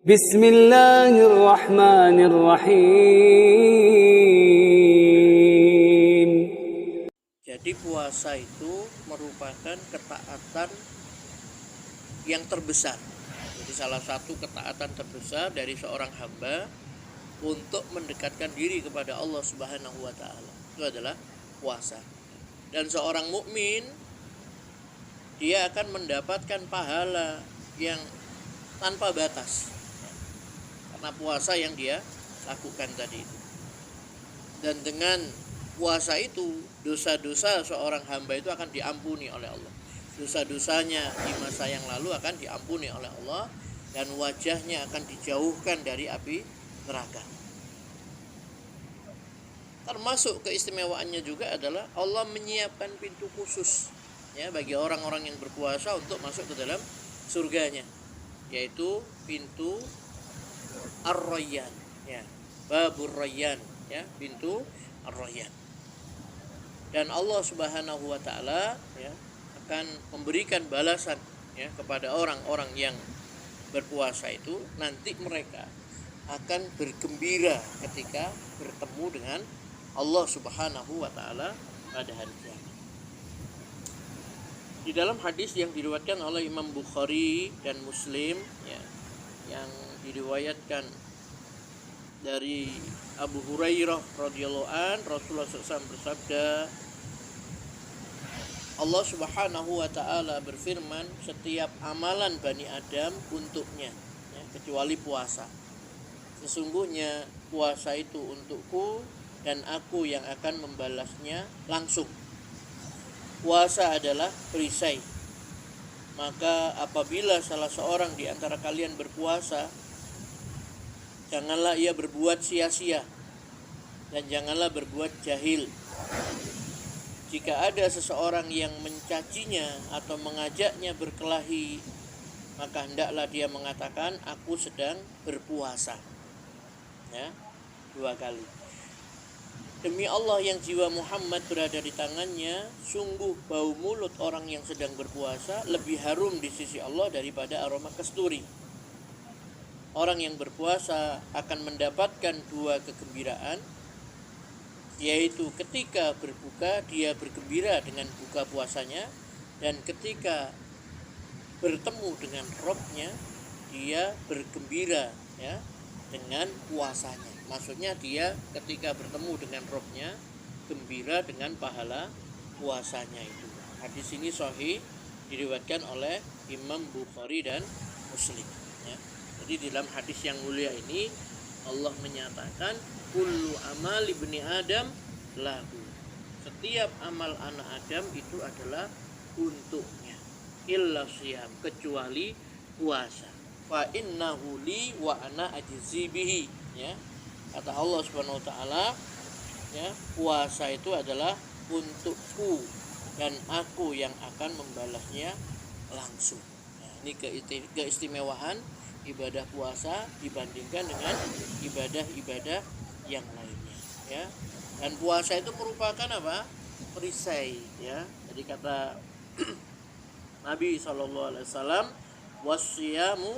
Bismillahirrahmanirrahim. Jadi puasa itu merupakan ketaatan yang terbesar. Jadi salah satu ketaatan terbesar dari seorang hamba untuk mendekatkan diri kepada Allah Subhanahu wa taala. Itu adalah puasa. Dan seorang mukmin dia akan mendapatkan pahala yang tanpa batas. Karena puasa yang dia lakukan tadi itu. Dan dengan puasa itu dosa-dosa seorang hamba itu akan diampuni oleh Allah. Dosa-dosanya di masa yang lalu akan diampuni oleh Allah dan wajahnya akan dijauhkan dari api neraka. Termasuk keistimewaannya juga adalah Allah menyiapkan pintu khusus ya bagi orang-orang yang berpuasa untuk masuk ke dalam surganya, yaitu pintu Ar-Rayyan ya, Babur Rayyan ya, pintu Ar-Rayyan. Dan Allah Subhanahu wa taala ya akan memberikan balasan ya kepada orang-orang yang berpuasa itu. Nanti mereka akan bergembira ketika bertemu dengan Allah Subhanahu wa taala pada hari kiamat. Di dalam hadis yang diriwayatkan oleh Imam Bukhari dan Muslim ya, yang diriwayatkan dari Abu Hurairah radhiyallahu an, Rasulullah SAW bersabda, Allah Subhanahu wa taala berfirman, setiap amalan Bani Adam untuknya ya, kecuali puasa. Sesungguhnya puasa itu untukku dan aku yang akan membalasnya langsung. Puasa adalah perisai. Maka apabila salah seorang di antara kalian berpuasa, janganlah ia berbuat sia-sia dan janganlah berbuat jahil. Jika ada seseorang yang mencacinya atau mengajaknya berkelahi, maka hendaklah dia mengatakan, aku sedang berpuasa ya, 2 kali. Demi Allah yang jiwa Muhammad berada di tangannya, sungguh bau mulut orang yang sedang berpuasa lebih harum di sisi Allah daripada aroma kasturi. Orang yang berpuasa akan mendapatkan 2 kegembiraan, yaitu ketika berbuka dia bergembira dengan buka puasanya, dan ketika bertemu dengan Rabb-nya dia bergembira ya dengan puasanya. Maksudnya dia ketika bertemu dengan Rabb-nya gembira dengan pahala puasanya itu. Hadis ini sahih, diriwayatkan oleh Imam Bukhari dan Muslim ya. Jadi dalam hadis yang mulia ini Allah menyatakan kullu amal ibni Adam lahu. Setiap amal anak Adam itu adalah untuknya. Illa siyam, kecuali puasa. Fa innahu li wa ana ajzi bihi ya. Kata Allah Subhanahu wa taala ya, puasa itu adalah untukku dan aku yang akan membalasnya langsung. Nah, ini keistimewaan ibadah puasa dibandingkan dengan ibadah-ibadah yang lainnya ya. Dan puasa itu merupakan apa? Perisai ya. Jadi kata Nabi SAW, wasyamu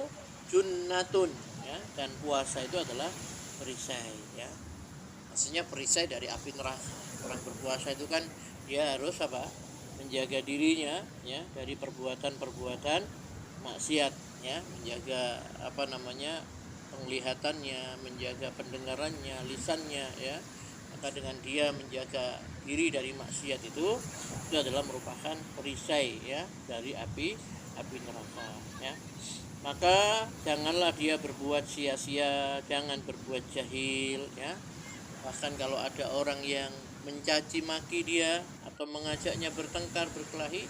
junnatun ya, dan puasa itu adalah perisai ya. Maksudnya perisai dari api neraka. Orang berpuasa itu kan dia harus apa? Menjaga dirinya ya dari perbuatan-perbuatan maksiat ya, menjaga penglihatannya, menjaga pendengarannya, lisannya ya. Maka dengan dia menjaga diri dari maksiat itu adalah merupakan perisai ya dari api neraka ya. Maka janganlah dia berbuat sia-sia, jangan berbuat jahil ya. Bahkan kalau ada orang yang mencaci maki dia atau mengajaknya bertengkar, berkelahi,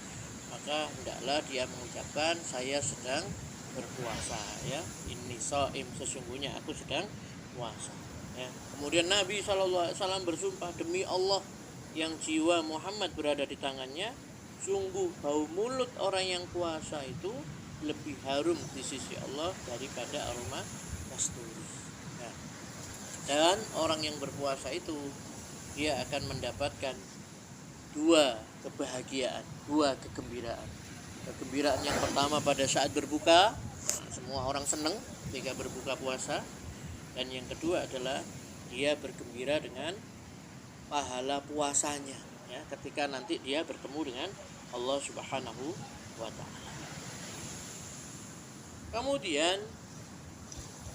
maka hendaklah dia mengucapkan, saya sedang berpuasa ya. Inni shaim, sesungguhnya aku sedang puasa ya. Kemudian Nabi SAW bersumpah, demi Allah yang jiwa Muhammad berada di tangannya, sungguh bau mulut orang yang puasa itu lebih harum di sisi Allah daripada aroma kasturi ya. Dan orang yang berpuasa itu dia akan mendapatkan 2 kebahagiaan, 2 kegembiraan. Kegembiraan yang pertama pada saat berbuka, semua orang senang ketika berbuka puasa. Dan yang kedua adalah dia bergembira dengan pahala puasanya, ya, ketika nanti dia bertemu dengan Allah Subhanahu wa taala. Kemudian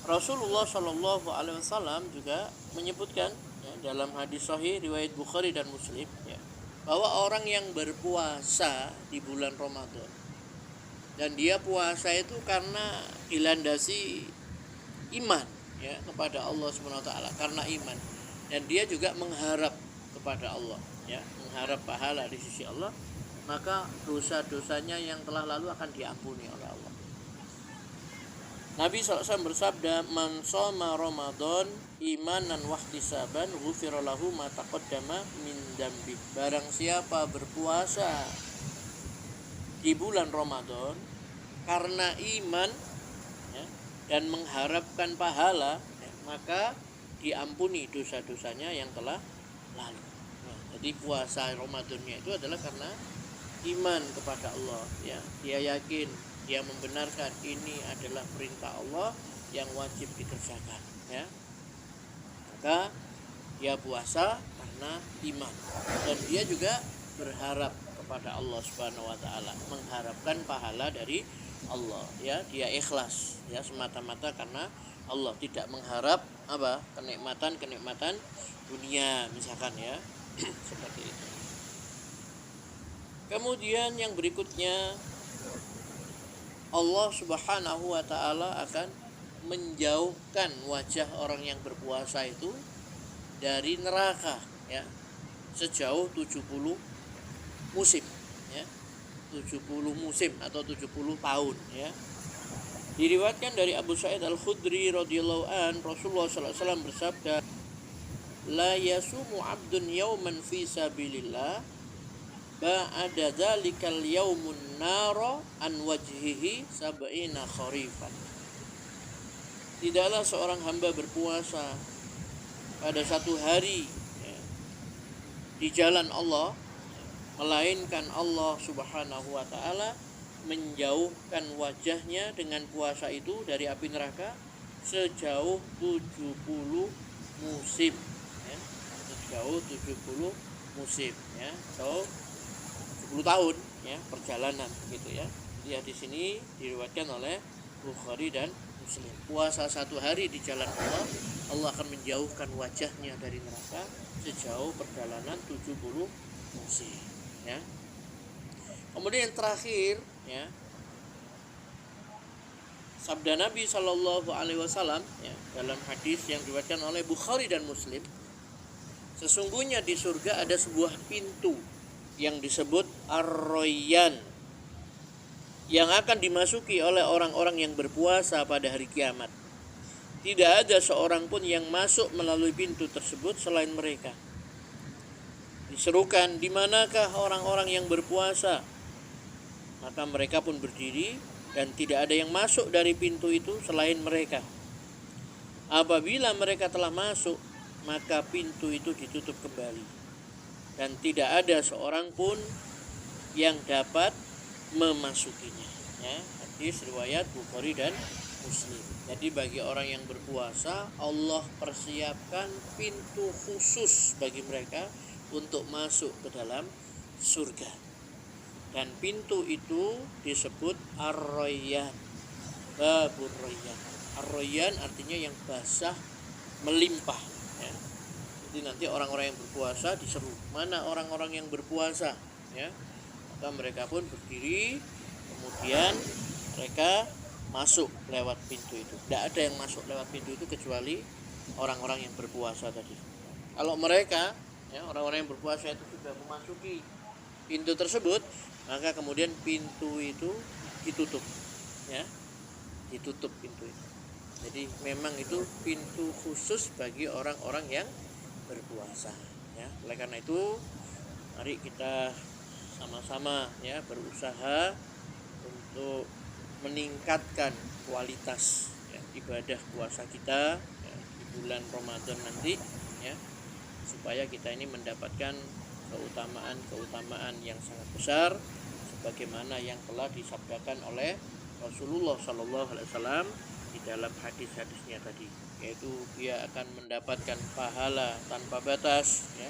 Rasulullah Shallallahu alaihi wasallam juga menyebutkan, ya, dalam hadis sahih riwayat Bukhari dan Muslim, ya, bahwa orang yang berpuasa di bulan Ramadan dan dia puasa itu karena dilandasi iman, ya, kepada Allah Subhanahu wa taala, karena iman, dan dia juga mengharap kepada Allah, ya, mengharap pahala di sisi Allah, maka dosa-dosanya yang telah lalu akan diampuni oleh Allah. Nabi SAW bersabda, "Man shoma Ramadan imanan wahtisaban ghufira lahu ma taqaddama min dambi." Barang siapa berpuasa di bulan Ramadan karena iman, ya, dan mengharapkan pahala, ya, maka diampuni dosa-dosanya yang telah lalu. Nah, jadi puasa Ramadannya itu adalah karena iman kepada Allah, ya. Dia yakin, dia membenarkan ini adalah perintah Allah yang wajib dikerjakan, ya. Maka dia puasa karena iman, dan dia juga berharap kepada Allah Subhanahu wa taala, mengharapkan pahala dari Allah, ya. Dia ikhlas, ya, semata-mata karena Allah, tidak mengharap apa? Kenikmatan dunia misalkan, ya. Seperti itu. Kemudian yang berikutnya, Allah Subhanahu wa taala akan menjauhkan wajah orang yang berpuasa itu dari neraka, ya, sejauh 70 musim, ya. 70 musim atau 70 tahun, ya. Diriwayatkan dari Abu Sa'id Al-Khudri radhiyallahu an, Rasulullah sallallahu alaihi wasallam bersabda, "La yasumu 'abdun yawman fi sabilillah ba'da dzalikal yaumun nara an wajhihi sab'ina kharifan." Tidaklah seorang hamba berpuasa pada satu hari, ya, di jalan Allah, melainkan Allah Subhanahu wa taala menjauhkan wajahnya dengan puasa itu dari api neraka sejauh 70 musim, ya. Sejauh 70 musim, ya. So 10 tahun, ya, perjalanan gitu, ya. Dia di sini diriwayatkan oleh Bukhari dan Muslim. Puasa satu hari di jalan Allah, Allah akan menjauhkan wajahnya dari neraka sejauh perjalanan 70 musim, ya. Kemudian yang terakhir, ya, sabda Nabi Shallallahu alaihi wasallam, ya, dalam hadis yang diriwayatkan oleh Bukhari dan Muslim, sesungguhnya di surga ada sebuah pintu yang disebut Ar-Rayyan, yang akan dimasuki oleh orang-orang yang berpuasa pada hari kiamat. Tidak ada seorang pun yang masuk melalui pintu tersebut selain mereka. Diserukan, "Di manakah orang-orang yang berpuasa?" Maka mereka pun berdiri, dan tidak ada yang masuk dari pintu itu selain mereka. Apabila mereka telah masuk, maka pintu itu ditutup kembali, dan tidak ada seorang pun yang dapat memasukinya, ya. Hadis riwayat Bukhari dan Muslim. Jadi bagi orang yang berpuasa, Allah persiapkan pintu khusus bagi mereka untuk masuk ke dalam surga. Dan pintu itu disebut Ar-Rayyan, Babur Rayyan. Ar-Rayyan artinya yang basah melimpah, ya. Jadi nanti orang-orang yang berpuasa diseru, "Mana orang-orang yang berpuasa?" Ya. Maka mereka pun berdiri, kemudian mereka masuk lewat pintu itu. Tidak ada yang masuk lewat pintu itu kecuali orang-orang yang berpuasa tadi. Kalau mereka, ya, orang-orang yang berpuasa itu sudah memasuki pintu tersebut, maka kemudian pintu itu ditutup, ya, ditutup pintu itu. Jadi memang itu pintu khusus bagi orang-orang yang berpuasa, ya. Oleh karena itu, mari kita sama-sama, ya, berusaha untuk meningkatkan kualitas, ya, ibadah puasa kita, ya, di bulan Ramadan nanti, ya, supaya kita ini mendapatkan keutamaan yang sangat besar sebagaimana yang telah disabdakan oleh Rasulullah Shallallahu Alaihi Wasallam di dalam hadis-hadisnya tadi, yaitu dia akan mendapatkan pahala tanpa batas, ya.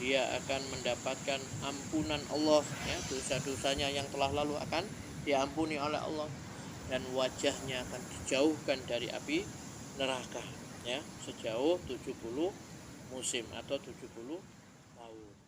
Dia akan mendapatkan ampunan Allah, ya, dosa-dosanya yang telah lalu akan diampuni oleh Allah, dan wajahnya akan dijauhkan dari api neraka, ya, sejauh 70 musim atau 70 tahun.